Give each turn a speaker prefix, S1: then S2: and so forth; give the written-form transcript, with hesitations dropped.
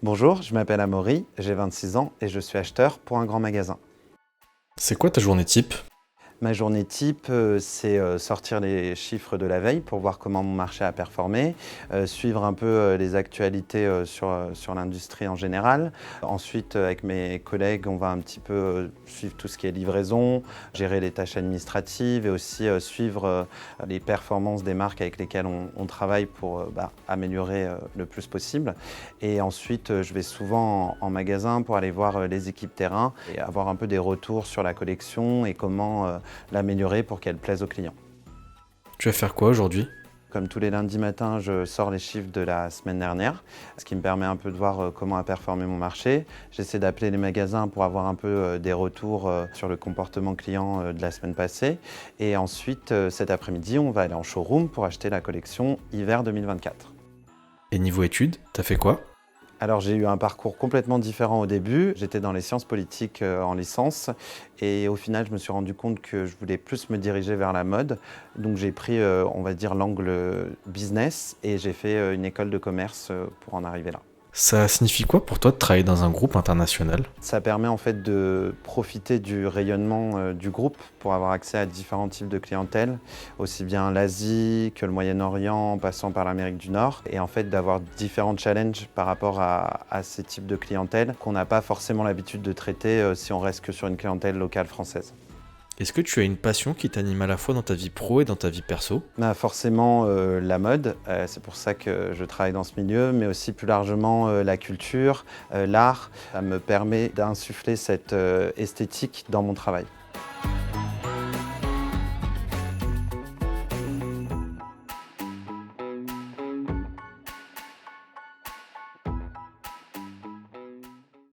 S1: Bonjour, je m'appelle Amaury, j'ai 26 ans et je suis acheteur pour un grand magasin.
S2: C'est quoi ta journée type?
S1: Ma journée type, c'est sortir les chiffres de la veille pour voir comment mon marché a performé, suivre un peu les actualités sur l'industrie en général. Ensuite, avec mes collègues, on va un petit peu suivre tout ce qui est livraison, gérer les tâches administratives et aussi suivre les performances des marques avec lesquelles on travaille pour améliorer le plus possible. Et ensuite, je vais souvent en magasin pour aller voir les équipes terrain et avoir un peu des retours sur la collection et comment l'améliorer pour qu'elle plaise aux clients.
S2: Tu vas faire quoi aujourd'hui?
S1: Comme tous les lundis matins, je sors les chiffres de la semaine dernière, ce qui me permet un peu de voir comment a performé mon marché. J'essaie d'appeler les magasins pour avoir un peu des retours sur le comportement client de la semaine passée. Et ensuite, cet après-midi, on va aller en showroom pour acheter la collection hiver 2024.
S2: Et niveau études, t'as fait quoi?
S1: Alors j'ai eu un parcours complètement différent au début. J'étais dans les sciences politiques en licence et au final je me suis rendu compte que je voulais plus me diriger vers la mode. Donc j'ai pris on va dire l'angle business et j'ai fait une école de commerce pour en arriver là.
S2: Ça signifie quoi pour toi de travailler dans un groupe international?
S1: Ça permet en fait de profiter du rayonnement du groupe pour avoir accès à différents types de clientèle, aussi bien l'Asie que le Moyen-Orient, en passant par l'Amérique du Nord, et en fait d'avoir différents challenges par rapport à ces types de clientèle qu'on n'a pas forcément l'habitude de traiter si on reste que sur une clientèle locale française.
S2: Est-ce que tu as une passion qui t'anime à la fois dans ta vie pro et dans ta vie perso?
S1: Forcément la mode, c'est pour ça que je travaille dans ce milieu, mais aussi plus largement la culture, l'art. Ça me permet d'insuffler cette esthétique dans mon travail.